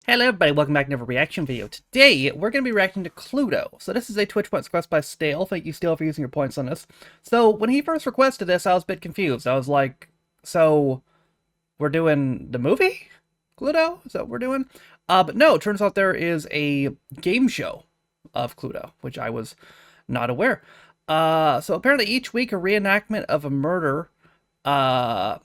Hello everybody, welcome back to another reaction video. Today, we're going to be reacting to Cluedo. So this is a Twitch points request by Stale. Thank you, Stale, for using your points on this. So, when he first requested this, I was a bit confused. I was like, so, we're doing the movie? Cluedo? Is that what we're doing? But no, it turns out there is a game show of Cluedo, which I was not aware. So apparently each week a reenactment of a murder, at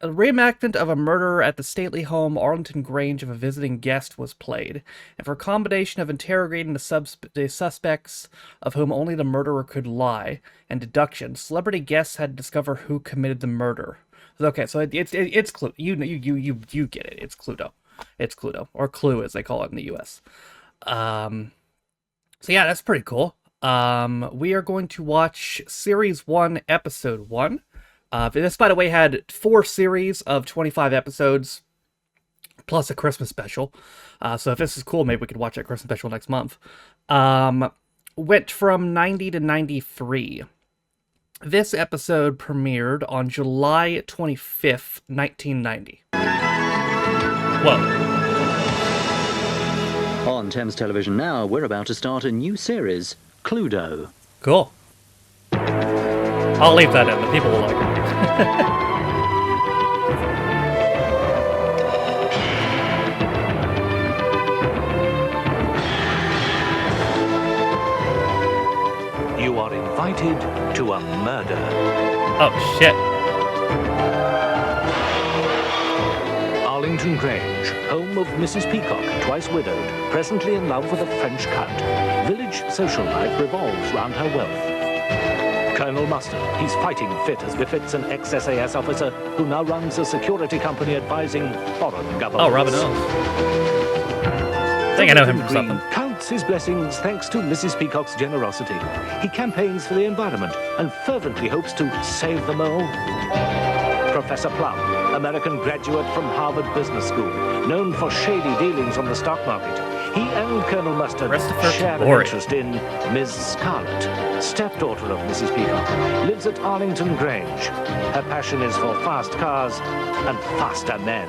the stately home Arlington Grange of a visiting guest was played, and for a combination of interrogating the suspects of whom only the murderer could lie, and deduction, celebrity guests had to discover who committed the murder. Okay, so it's Cluedo. You get it. It's Cluedo. It's Cluedo, or Clue as they call it in the U.S. So yeah, that's pretty cool. We are going to watch Series 1, Episode 1. This, by the way, had 4 series of 25 episodes, plus a Christmas special. So if this is cool, maybe we could watch that Christmas special next month. Went from 90 to 93. This episode premiered on July 25th, 1990. Whoa. On Thames Television now, we're about to start a new series, Cluedo. Cool. I'll leave that in. The people will like it. You are invited to a murder. Oh, shit. Arlington Grange, home of Mrs. Peacock, twice widowed, presently in love with a French count. Village social life revolves round her wealth. Colonel Mustard, he's fighting fit as befits an ex-SAS officer who now runs a security company advising foreign governments. Oh, Robin Owens. I think I know him from Green something. counts his blessings thanks to Mrs. Peacock's generosity. He campaigns for the environment and fervently hopes to save them all. Professor Plum, American graduate from Harvard Business School, known for shady dealings on the stock market. He and Colonel Mustard share an interest in Ms. Scarlett, stepdaughter of Mrs. Peacock, lives at Arlington Grange. Her passion is for fast cars and faster men.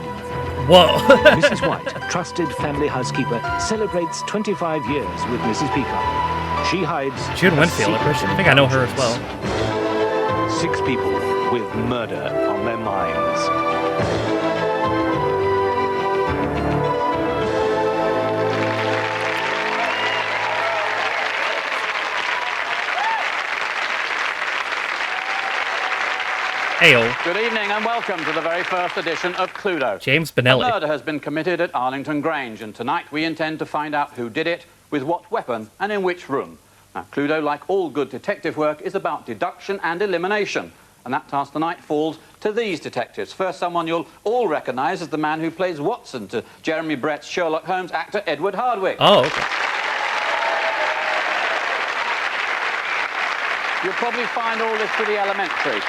Whoa. Mrs. White, trusted family housekeeper, celebrates 25 years with Mrs. Peacock. She hides June Winfield, I think I know her as well. 6 people with murder on their minds. Heyo. Good evening and welcome to the very first edition of Cluedo. James Benelli. A murder has been committed at Arlington Grange, and tonight we intend to find out who did it, with what weapon, and in which room. Now, Cluedo, like all good detective work, is about deduction and elimination. And that task tonight falls to these detectives. First, someone you'll all recognise as the man who plays Watson to Jeremy Brett's Sherlock Holmes actor Edward Hardwicke. Oh, okay. You'll probably find all this pretty elementary.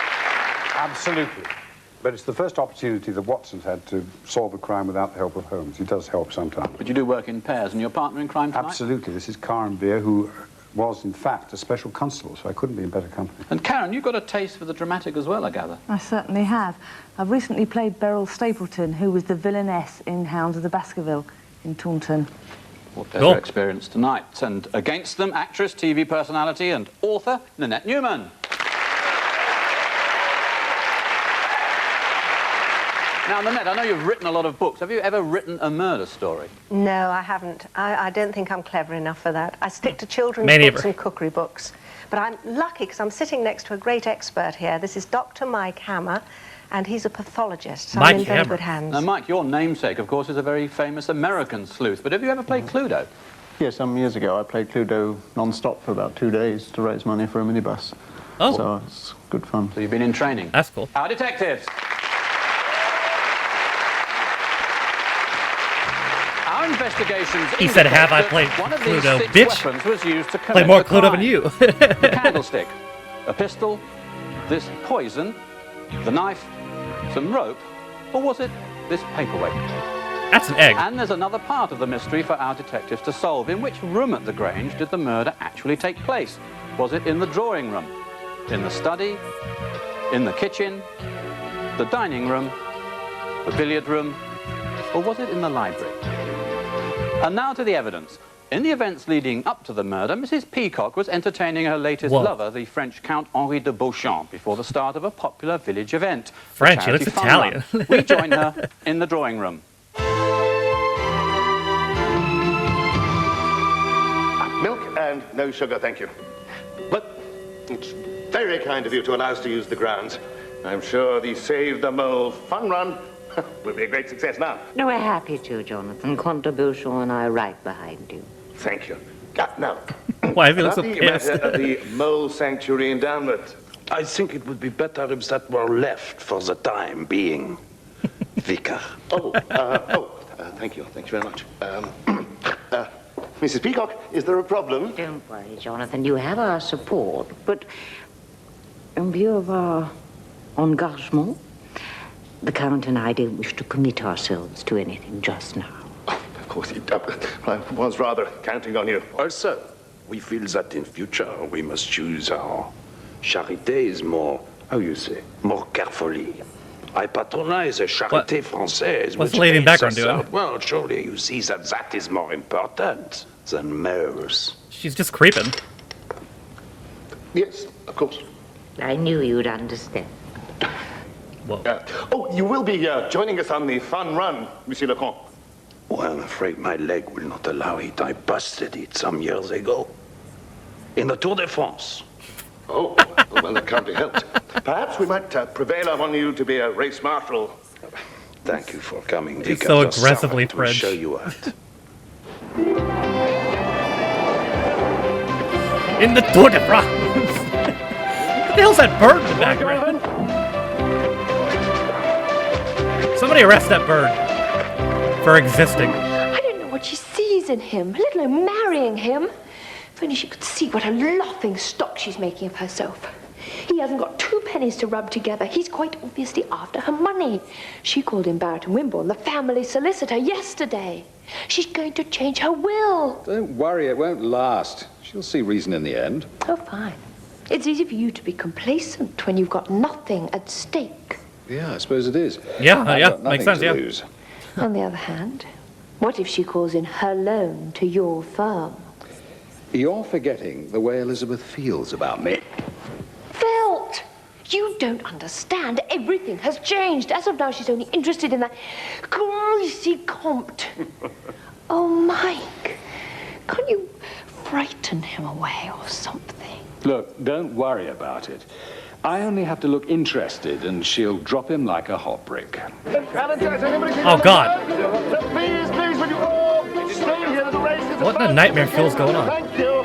Absolutely. But it's the first opportunity that Watson's had to solve a crime without the help of Holmes. He does help sometimes. But you do work in pairs, and your partner in crime tonight? Absolutely. This is Karen Beer, who was, in fact, a special constable, so I couldn't be in better company. And Karen, you've got a taste for the dramatic as well, I gather. I certainly have. I've recently played Beryl Stapleton, who was the villainess in Hounds of the Baskerville in Taunton. What their experience tonight. And against them, actress, TV personality and author Nanette Newman. Now, Nanette, I know you've written a lot of books. Have you ever written a murder story? No, I haven't. I don't think I'm clever enough for that. I stick to children's books and cookery books. But I'm lucky because I'm sitting next to a great expert here. This is Dr. Mike Hammer, and he's a pathologist, so I'm in very good hands. Now, Mike, your namesake, of course, is a very famous American sleuth. But have you ever played Cluedo? Yes, some years ago I played Cluedo non-stop for about 2 days to raise money for a minibus. Oh. So it's good fun. So you've been in training? That's cool. Our detectives. Our investigations. He said, have I played one of Cluedo, these 6 bitch? weapons was used to Play commit more the Cluedo crime. than you. The candlestick, a pistol, this poison, the knife, some rope, or was it this paperweight? That's an egg. And there's another part of the mystery for our detectives to solve. In which room at the Grange did the murder actually take place? Was it in the drawing room, in the study, in the kitchen, the dining room, the billiard room, or was it in the library? And now to the evidence. In the events leading up to the murder, Mrs. Peacock was entertaining her latest lover, the French Count Henri de Beauchamp, before the start of a popular village event. French, he looks Italian. We join her in the drawing room. Milk and no sugar, thank you. But it's very kind of you to allow us to use the grounds. I'm sure the Save the Mole fun run will be a great success now. No, we're happy to, Jonathan. Comte Beauchamp and I are right behind you. Thank you. Now, why have you looked so the pissed? matter of the Mole Sanctuary endowment. I think it would be better if that were left for the time being. Vicar. Thank you. Thank you very much. Mrs. Peacock, is there a problem? Don't worry, Jonathan. You have our support, but in view of our engagement, the Count and I don't wish to commit ourselves to anything just now. Of course, I was rather counting on you. Also, we feel that in future we must choose our charités more, how you say, more carefully. I patronize a charité française. What's the lady in the background doing? Well, surely you see that is more important than moles. She's just creeping. Yes, of course. I knew you'd understand. Whoa. You will be joining us on the fun run, Monsieur Lecomte. Well, I'm afraid my leg will not allow it. I busted it some years ago. In the Tour de France. Oh, well, that can't be helped. Perhaps we might prevail upon you to be a race marshal. Thank you for coming. He's so aggressively French. French. We'll show you out. In the Tour de France. What the hell's that bird in the background? Somebody arrest that bird for existing. I don't know what she sees in him, let alone marrying him. If only she could see what a laughing stock she's making of herself. He hasn't got 2 pennies to rub together. He's quite obviously after her money. She called him Barrett and Wimborne, the family solicitor, yesterday. She's going to change her will. Don't worry, it won't last. She'll see reason in the end. Oh, fine. It's easy for you to be complacent when you've got nothing at stake. Yeah, I suppose it is. Yeah, I've yeah, got makes nothing sense, to yeah. lose. On the other hand, what if she calls in her loan to your firm? You're forgetting the way Elizabeth feels about me. Felt! You don't understand. Everything has changed. As of now, she's only interested in that greasy Comte. Oh, Mike, can't you frighten him away or something? Look, don't worry about it. I only have to look interested and she'll drop him like a hot brick. Oh, God. Please, will you all stay here to the race? What in the nightmare feels going on? Thank you.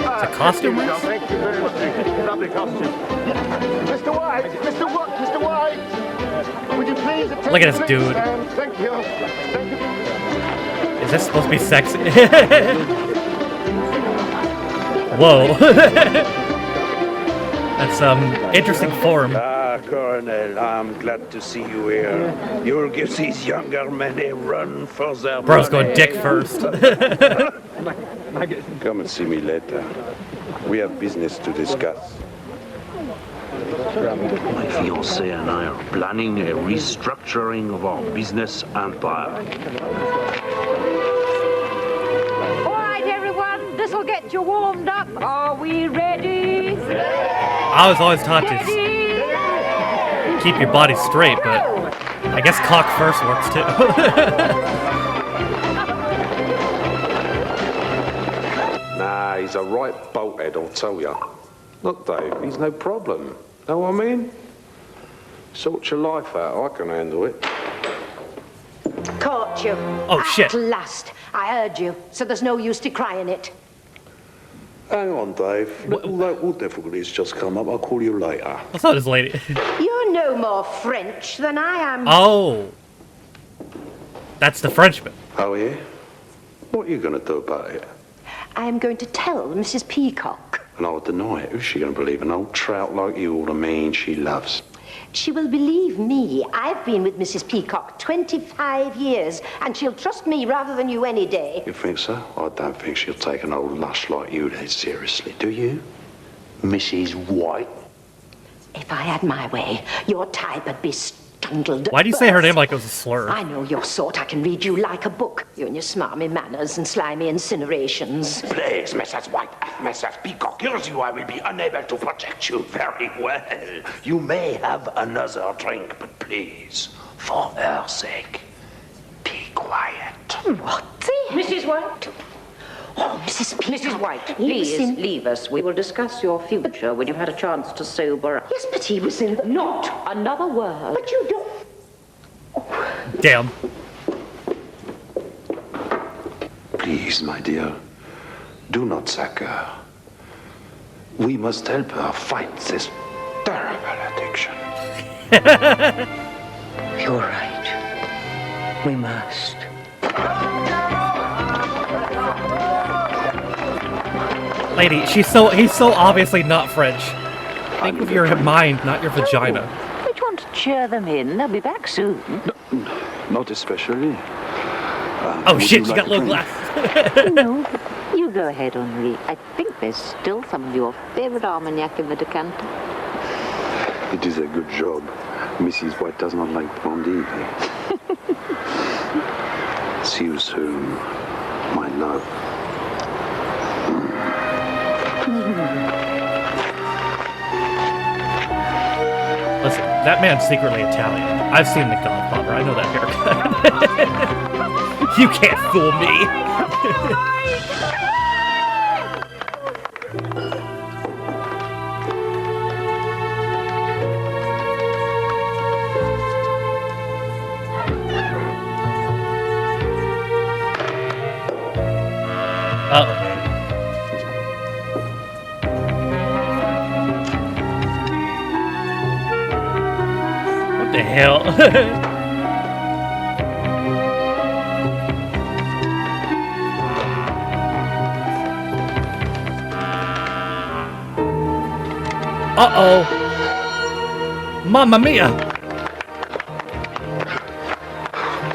It's a costume race? Thank you very much. Lovely costume. Mr. White, would you please attend Look at this please? dude. Thank you. Thank you. Is this supposed to be sexy? Whoa. That's interesting form. Colonel, I'm glad to see you here. You'll give these younger men a run for their Bro's money. going dick first. Come and see me later. We have business to discuss. My fiancé and I are planning a restructuring of our business empire. All right, everyone, this'll get you warmed up. Are we ready? I was always taught to keep your body straight, but I guess cock first works too. Nah, he's a right bolthead, I'll tell ya. Look, Dave, he's no problem. Know what I mean? Sort your life out, I can handle it. Caught you. Oh, shit. At last. I heard you, so there's no use decrying it. Hang on, Dave. Little difficulties just come up. I'll call you later. What's up, this lady? You're no more French than I am. Oh. That's the Frenchman. Oh, yeah? What are you going to do about it? I am going to tell Mrs. Peacock. And I'll deny it. Who's she going to believe? An old trout like you or the man she loves? She will believe me. I've been with Mrs. Peacock 25 years, and she'll trust me rather than you any day. You think so? I don't think she'll take an old lush like you that seriously. Do you? Mrs. White? If I had my way, your type would be Why do you say her name like it was a slur? I know your sort. I can read you like a book. You and your smarmy manners and slimy incinerations. Please, Mrs. White, Mrs. Peacock hears you. I will be unable to protect you very well. You may have another drink, but please, for her sake, be quiet. What the? Mrs. White? Oh, Mrs. White, please leave us. We will discuss your future when you've had a chance to sober up. Yes, but he was in the... Not another word. But you don't... Damn. Please, my dear, do not sack her. We must help her fight this terrible addiction. You're right. We must. Lady, he's so obviously not French. Think with your mind, not your vagina. We want to cheer them in. They'll be back soon. Not especially. Oh shit, she got low glasses. No, you go ahead, Henri. I think there's still some of your favorite Armagnac in the decanter. It is a good job. Mrs. White does not like brandy. See you soon, my love. Listen, that man's secretly Italian. I've seen The Godfather. I know that haircut. You can't fool me. Uh-oh. What the hell? Uh-oh. Mamma mia.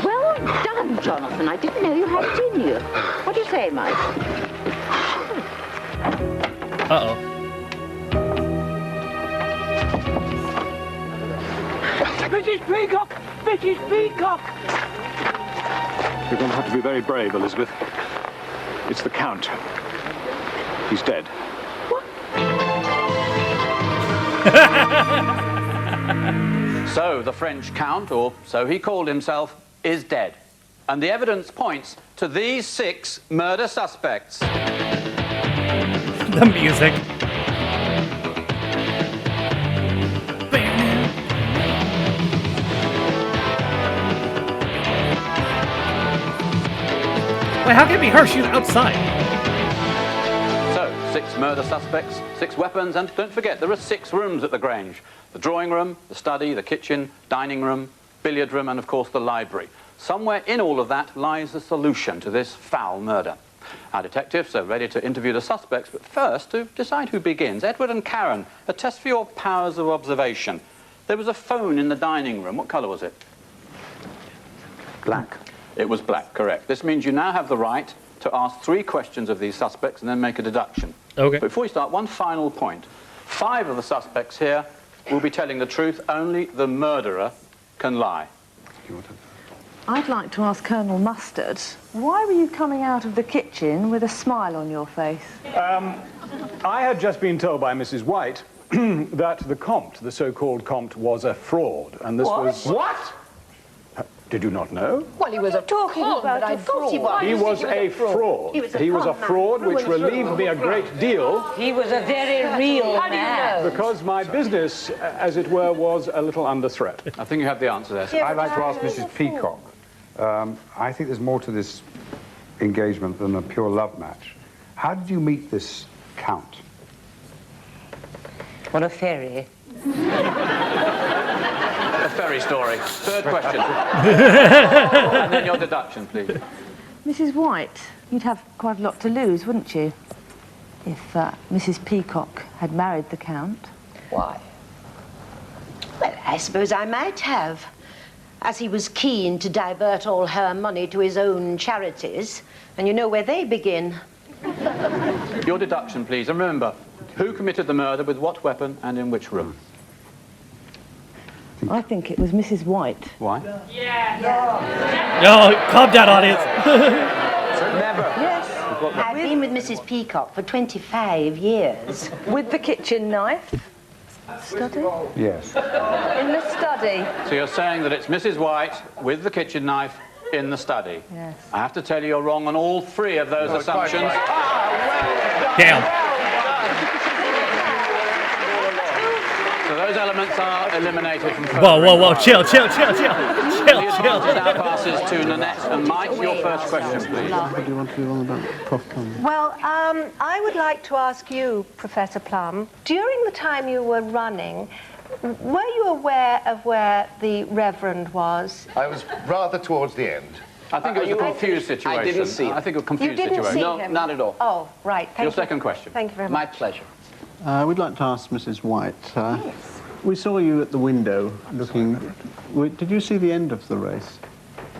Well done, Jonathan. I didn't know you had it in you. What do you say, Mike? Uh-oh. Mrs. Peacock! Mrs. Peacock! You're going to have to be very brave, Elizabeth. It's the Count. He's dead. So the French Count, or so he called himself, is dead. And the evidence points to these 6 murder suspects. The music. Wait, how can it be her? She's outside. So, 6 murder suspects, 6 weapons, and don't forget, there are 6 rooms at the Grange. The drawing room, the study, the kitchen, dining room, billiard room, and of course the library. Somewhere in all of that lies the solution to this foul murder. Our detectives are ready to interview the suspects, but first, to decide who begins, Edward and Karen, a test for your powers of observation. There was a phone in the dining room. What colour was it? Black. It was black, correct. This means you now have the right to ask 3 questions of these suspects and then make a deduction. Okay. But before we start, one final point. 5 of the suspects here will be telling the truth. Only the murderer can lie. I'd like to ask Colonel Mustard, why were you coming out of the kitchen with a smile on your face? I had just been told by Mrs. White that the Comte, the so-called Comte, was a fraud, and this was... What? Did you not know? Well, he was a Talking about but I a thought he fraud. was. He was a fraud. He was a fraud, which relieved me a great deal. He was a very real man. Because my business, as it were, was a little under threat. I think you have the answer there. I'd like to ask Mrs. Peacock. I think there's more to this engagement than a pure love match. How did you meet this Count? What a fairy. A fairy story. 3rd question. And then your deduction, please. Mrs. White, you'd have quite a lot to lose, wouldn't you? If Mrs. Peacock had married the Count. Why? Well, I suppose I might have, as he was keen to divert all her money to his own charities, and you know where they begin. Your deduction, please. And remember, who committed the murder, with what weapon, and in which room? I think it was Mrs. White. Why? No, calm down, audience. Yes. I've been with Mrs. Peacock for 25 years. With the kitchen knife? Study? Yes. In the study? So you're saying that it's Mrs. White with the kitchen knife in the study? Yes. I have to tell you, you're wrong on all three of those assumptions. Damn. So those elements are eliminated from further Whoa, whoa, whoa, inquiry. chill. The advantage now passes to Nanette and Mike. Your first question, please. What do you want to do on about Prof. Plum? Well, I would like to ask you, Professor Plum, during the time you were running, were you aware of where the Reverend was? I was rather towards the end. I think it was a confused situation. I didn't see him. I think it was a confused You didn't situation. see No, him? not at all. Oh, right. Thank Your you. second question. Thank you very My much. pleasure. We'd like to ask Mrs. White. We saw you at the window looking. Did you see the end of the race?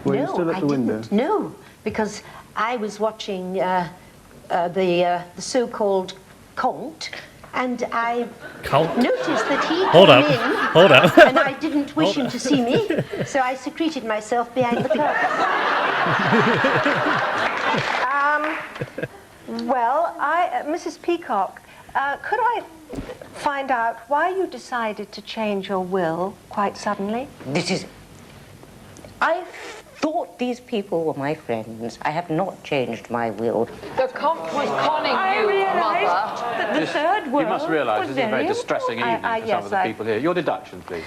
Were you still at the window? Didn't. No, because I was watching the so-called Comte, and I noticed that he Hold came up. in, Hold up. and I didn't wish him to see me, so I secreted myself behind the curtain. Well, Mrs. Peacock, could I find out why you decided to change your will quite suddenly? This is... I thought these people were my friends. I have not changed my will. The Comte was conning you, Mother. That the third world You must realise was this is a very distressing evening for yes, some of the people here. Your deduction, please.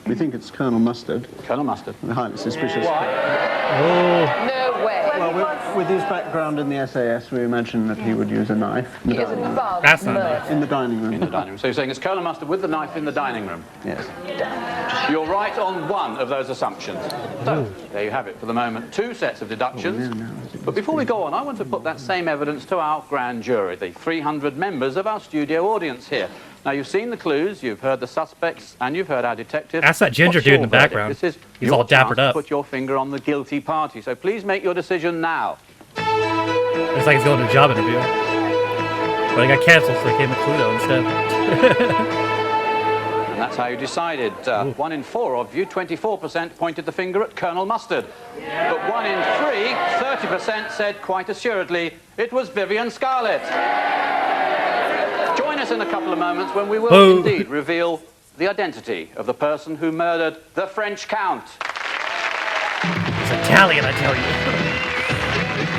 We think it's Colonel Mustard. Colonel Mustard. We're highly suspicious. Oh. No way. Well, with his background in the SAS, we imagine that he would use a knife. He is above That's not murder. nice. In the dining room. In the dining room. So you're saying it's Colonel Mustard with the knife in the dining room? Yes. You're right on one of those assumptions. So, there you have it for the moment. Two sets of deductions. But before we go on, I want to put that same evidence to our grand jury, the 300 members of our studio audience here. Now, you've seen the clues, you've heard the suspects, and you've heard our detective. That's that ginger What's dude in your the background. verdict? This is He's your all dappered chance up. to put your finger on the guilty party. So please make your decision now. Looks like he's going to a job interview. But he got cancelled, so he came to Cludo instead. And that's how you decided. 1 in 4 of you, 24%, pointed the finger at Colonel Mustard. But 1 in 3, 30%, said quite assuredly it was Vivian Scarlett. Join us in a couple of moments when we will indeed reveal the identity of the person who murdered the French Count. He's Italian, I tell you.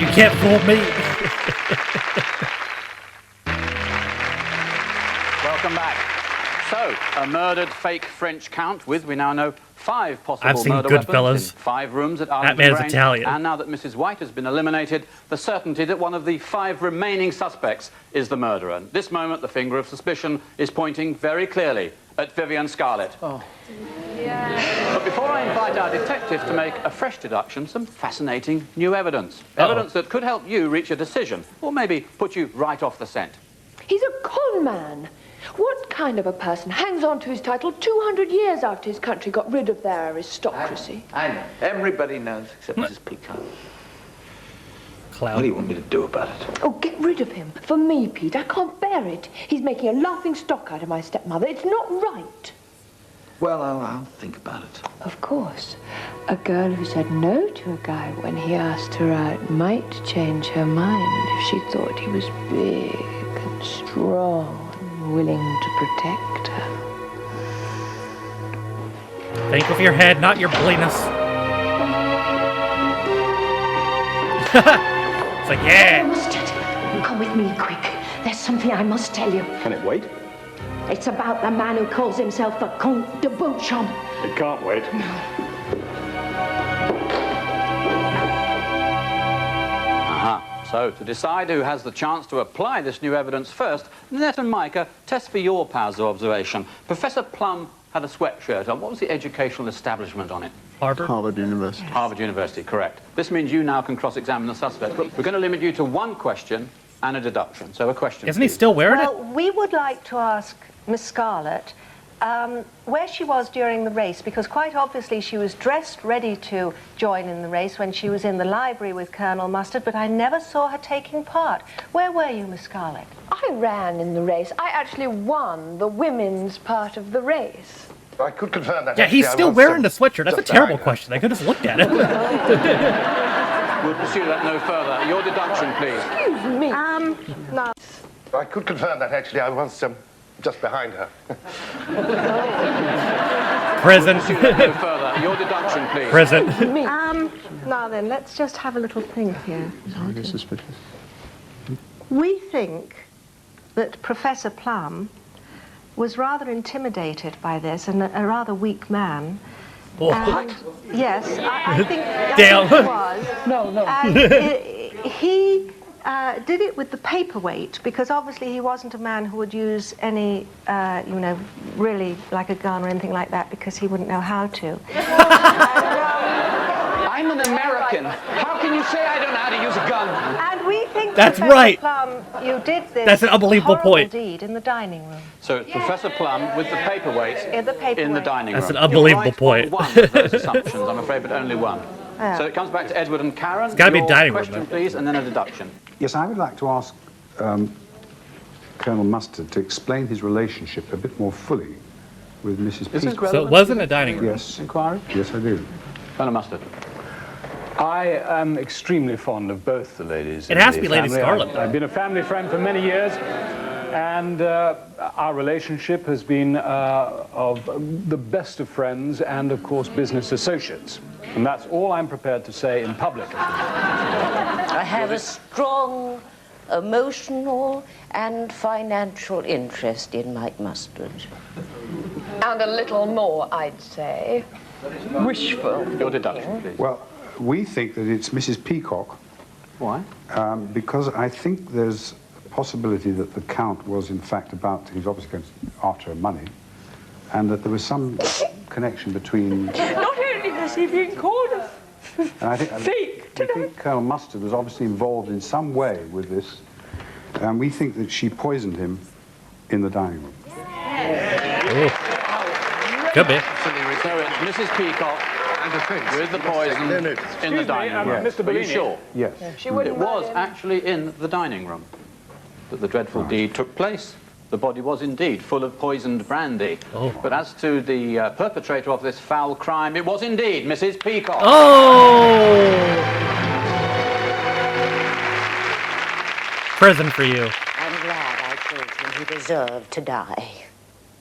You can't fool me. Welcome back. So, a murdered fake French Count with, we now know, 5 possible I've seen murder Goodfellas. weapons in 5 rooms at Arlington That man's Grange. Italian. And now that Mrs. White has been eliminated, the certainty that one of the 5 remaining suspects is the murderer. And at this moment, the finger of suspicion is pointing very clearly at Vivian Scarlett. Oh. But before I invite our detective to make a fresh deduction, some fascinating new evidence. Evidence that could help you reach a decision, or maybe put you right off the scent. He's a con man. What kind of a person hangs on to his title 200 years after his country got rid of their aristocracy? I know. Everybody knows except Mrs. Peacock. Cloud. What do you want me to do about it? Oh, get rid of him. For me, Pete, I can't bear it. He's making a laughing stock out of my stepmother. It's not right. Well, I'll think about it. Of course. A girl who said no to a guy when he asked her out might change her mind if she thought he was big and strong and willing to protect her. Think with your head, not your bleedness. It's like, yeah. Mustard, come with me quick. There's something I must tell you. Can it wait? It's about the man who calls himself the Comte de Beauchamp. It can't wait. Aha. So, to decide who has the chance to apply this new evidence first, Nanette and Micah, test for your powers of observation. Professor Plum had a sweatshirt on. What was the educational establishment on it? Harvard? Harvard University. Harvard University, correct. This means you now can cross-examine the suspect. But we're going to limit you to one question and a deduction. So a question. Isn't he still wearing it? Well, we would like to ask Miss Scarlett where she was during the race, because quite obviously she was dressed ready to join in the race when she was in the library with Colonel Mustard, but I never saw her taking part. Where were you, Miss Scarlett? I I ran in the race. I actually won the women's part of the race. I could confirm that. Yeah, he's still wearing the sweatshirt. That's a terrible question. I could have looked at it. We'll pursue that no further. Your deduction, please. Excuse me. No. I could confirm that, actually. I was just behind her. Prison. We'll pursue that no further. Your deduction, please. Prison. Now then, let's just have a little think here. Highly suspicious. We think that Professor Plum was rather intimidated by this and a rather weak man. What? Yes, I think Damn. he was. No. And he did it with the paperweight because obviously he wasn't a man who would use any, really like a gun or anything like that because he wouldn't know how to. I'm an American. How can you say I don't know how to use a gun? And we think, That's Professor right. Plum, you did this That's an unbelievable horrible point. deed in the dining room. So it's Professor Plum with the paperweight In the paperweight. in the dining room. That's an unbelievable You're right point. on one of those assumptions, I'm afraid, but only one. Yeah. So it comes back to Edward and Karen. It's gotta be Your dining room, question, then. please, and then a deduction. Yes, I would like to ask Colonel Mustard to explain his relationship a bit more fully with Mrs. This is Peacock. So it wasn't a dining room. Yes. Inquiry? Yes, I do. Colonel Mustard. I am extremely fond of both the ladies. It in has the to be Lady family. Scarlet. I've been a family friend for many years, and our relationship has been of the best of friends and, of course, business associates. And that's all I'm prepared to say in public. I have a strong emotional and financial interest in Mike Mustard. And a little more, I'd say. Wishful. Your deduction, please. Well, we think that it's Mrs. Peacock. Why? Because I think there's a possibility that the Count was in fact he was obviously going after her money, and that there was some connection between... Not only has he been called a And I think, fake I think Colonel Mustard was obviously involved in some way with this, and we think that she poisoned him in the dining room. Could be. So it's Mrs. Peacock with the poison in the dining room. Mr. Are you Bellini. sure? Yes. It was actually in the dining room that the dreadful deed took place. The body was indeed full of poisoned brandy. Oh. But as to the perpetrator of this foul crime, it was indeed Mrs. Peacock. Oh! Prison for you. I'm glad I told him he deserved to die.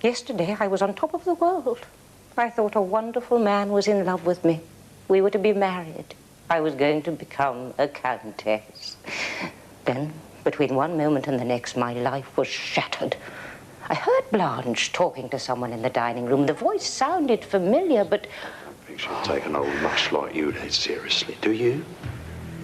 Yesterday, I was on top of the world. I thought a wonderful man was in love with me. We were to be married. I was going to become a countess. Then, between one moment and the next, my life was shattered. I heard Blanche talking to someone in the dining room. The voice sounded familiar, but... I think she'll take an old mush like you dead seriously. Do you?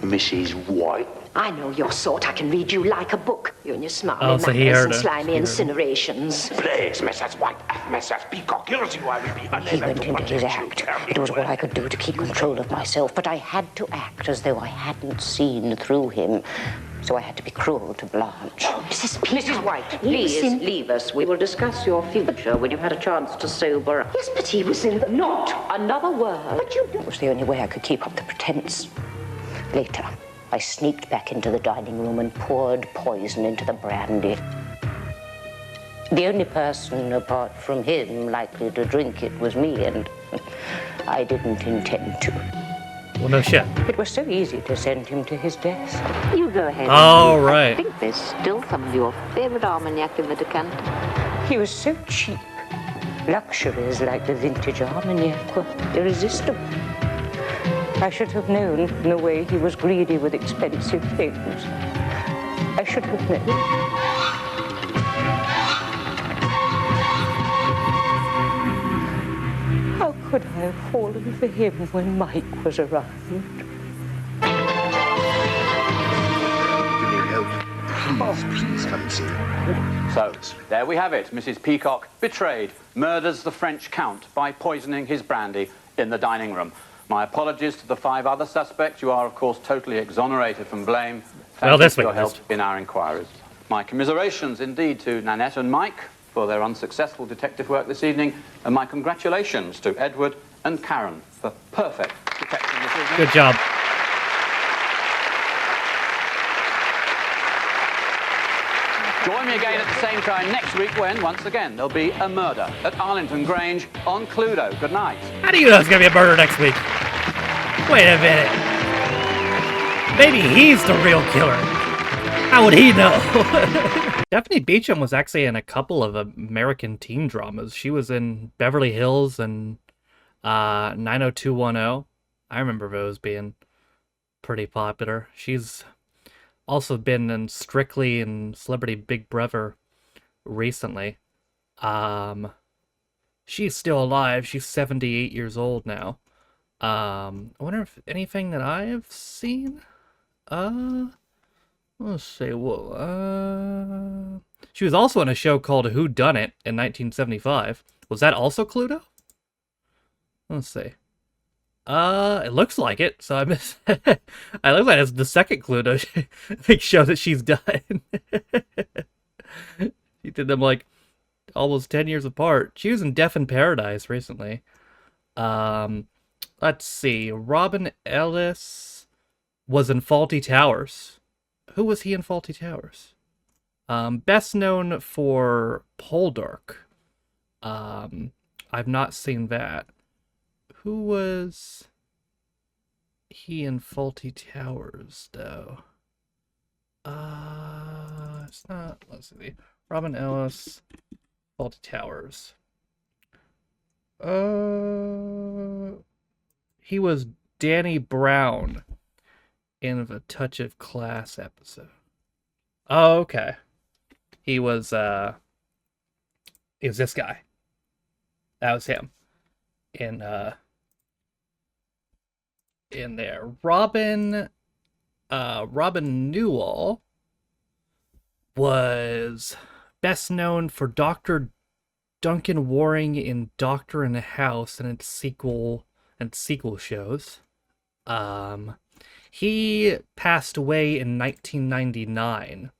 Mrs. White? I know your sort. I can read you like a book. You and your smarmy Oh, so he manners heard and her. slimy He heard her. incinerations. Please, Mrs. White, Mrs. Peacock, here's you. I will be He unable went to into his protect you. act. Very It was all well. I could do to keep control of myself, but I had to act as though I hadn't seen through him. So I had to be cruel to Blanche. Mrs. Peacock. Mrs. White, please leave us. We will discuss your future when you've had a chance to sober up. Yes, but he was in the... Not another word. But you... It was the only way I could keep up the pretense. Later, I sneaked back into the dining room and poured poison into the brandy. The only person apart from him likely to drink it was me, and I didn't intend to. Well, no shit. It was so easy to send him to his death. You go ahead. All right. I think there's still some of your favorite Armagnac in the decanter. He was so cheap. Luxuries like the vintage Armagnac were irresistible. I should have known in the way he was greedy with expensive things. I should have known. How could I have fallen for him when Mike was around? Please come and see me. So, there we have it. Mrs. Peacock, betrayed, murders the French Count by poisoning his brandy in the dining room. My apologies to the 5 other suspects. You are, of course, totally exonerated from blame. Thank you for your help in our inquiries. My commiserations, indeed, to Nanette and Mike for their unsuccessful detective work this evening, and my congratulations to Edward and Karen for perfect detection this evening. Good job. Join me again at the same time next week when, once again, there'll be a murder at Arlington Grange on Cludo. Good night. How do you know there's going to be a murder next week? Wait a minute. Maybe he's the real killer. How would he know? Daphne Beecham was actually in a couple of American teen dramas. She was in Beverly Hills and 90210. I remember those being pretty popular. She's also been in Strictly and Celebrity Big Brother recently. She's still alive. She's 78 years old now. I wonder if anything that I have seen. Let's see. Well, she was also in a show called Who Done It in 1975. Was that also Cludo? Let's see. It looks like it. So I miss. I look like it's the second Cluedo show that she's done. She did them like almost 10 years apart. She was in Death in Paradise recently. Let's see. Robin Ellis was in Fawlty Towers. Who was he in Fawlty Towers? Best known for Poldark. I've not seen that. Who was he in Fawlty Towers, though? It's not. Let's see. Robin Ellis, Fawlty Towers. He was Danny Brown in the Touch of Class episode. Oh, okay. He was this guy. That was him. In there. Robin Newell was best known for Dr. Duncan Waring in Doctor in the House and its sequel shows. He passed away in 1999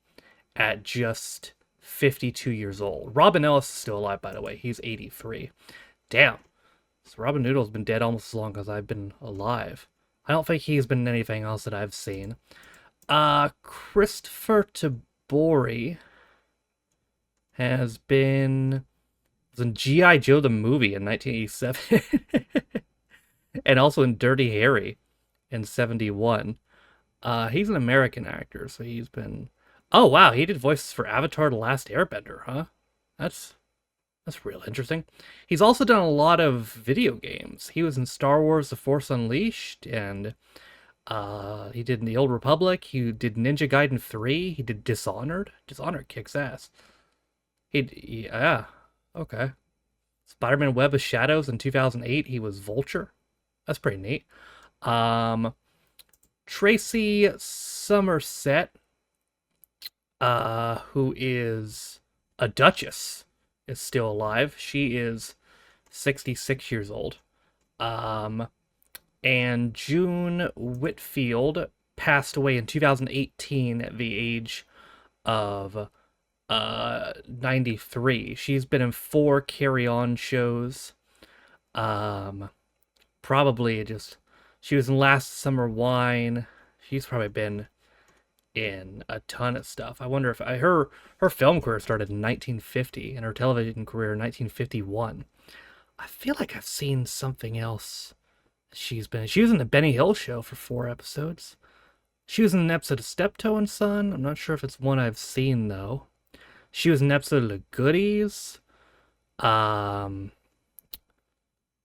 at just 52 years old. Robin Ellis is still alive, by the way. He's 83. Damn. So Robin Noodle's been dead almost as long as I've been alive. I don't think he's been in anything else that I've seen. Christopher Tabori was in G.I. Joe the movie in 1987. And also in Dirty Harry in 71. He's an American actor, so he's been... Oh, wow, he did voices for Avatar: The Last Airbender, huh? That's real interesting. He's also done a lot of video games. He was in Star Wars: The Force Unleashed, and he did in The Old Republic. He did Ninja Gaiden 3. He did Dishonored. Dishonored kicks ass. Yeah, okay. Spider-Man Web of Shadows in 2008. He was Vulture. That's pretty neat. Tracy Somerset, who is a Duchess, is still alive. She is 66 years old. And June Whitfield passed away in 2018 at the age of 93. She's been in 4 Carry On shows. Probably just... She was in Last Summer Wine. She's probably been in a ton of stuff. I wonder if her film career started in 1950 and her television career in 1951. I feel like I've seen something else she was in the Benny Hill Show for 4 episodes. She was in an episode of Steptoe and Son. I'm not sure if it's one I've seen, though. She was in an episode of The Goodies.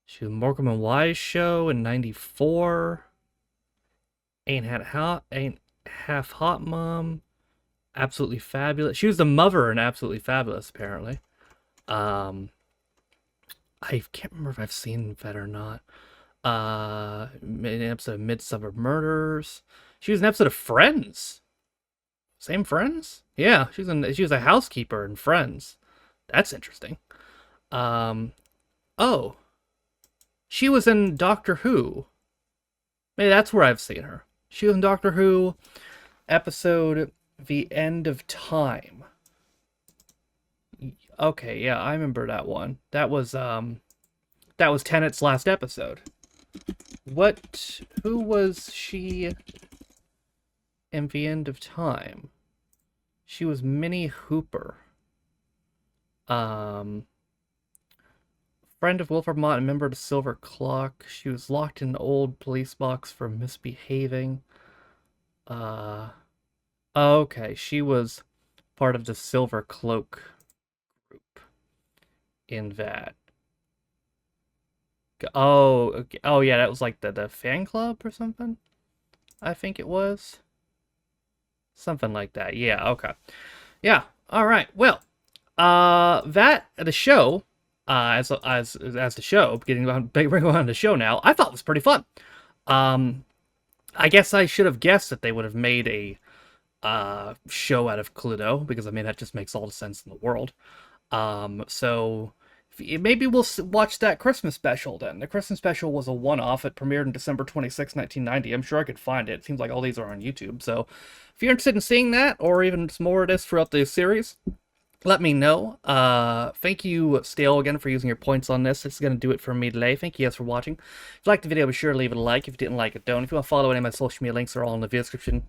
She was in Morecambe and Wise Show in 94. Ain't Half Hot Mom. Absolutely Fabulous. She was the mother in Absolutely Fabulous, apparently. I can't remember if I've seen that or not. An episode of Midsummer Murders. She was in an episode of Friends. Same Friends? Yeah, she was a housekeeper in Friends. That's interesting. Oh. She was in Doctor Who. Maybe that's where I've seen her. She was in Doctor Who episode The End of Time. Okay, yeah, I remember that one. That was Tennant's last episode. Who was she in The End of Time? She was Minnie Hooper. Friend of Wilfred Mott and member of the Silver Clock. She was locked in an old police box for misbehaving. Okay, she was part of the Silver Cloak group in that. Oh, okay. Oh yeah, that was like the fan club or something. I think it was something like that. Yeah, okay. Yeah. All right. Well, that the show, as the show, bring on the show now, I thought was pretty fun. I guess I should have guessed that they would have made a show out of Cluedo, because I mean that just makes all the sense in the world. So maybe we'll watch that Christmas special then. The Christmas special was a one-off. It premiered on December 26, 1990. I'm sure I could find it. It seems like all these are on YouTube. So if you're interested in seeing that, or even some more of this throughout the series, let me know. Thank you, Stale, again, for using your points on this. This is going to do it for me today. Thank you guys for watching. If you liked the video, be sure to leave it a like. If you didn't like it, don't. If you want to follow any of my social media links, are all in the video description,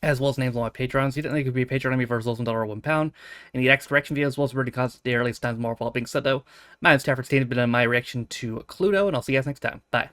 as well as names on my Patrons. You didn't think it could be a Patreon on me for as low as $1 or £1. And the X reaction videos, as well as really constantly the earliest times more. All being said, though, my name's Stafford Stain. Has been on my reaction to Cluedo, and I'll see you guys next time. Bye.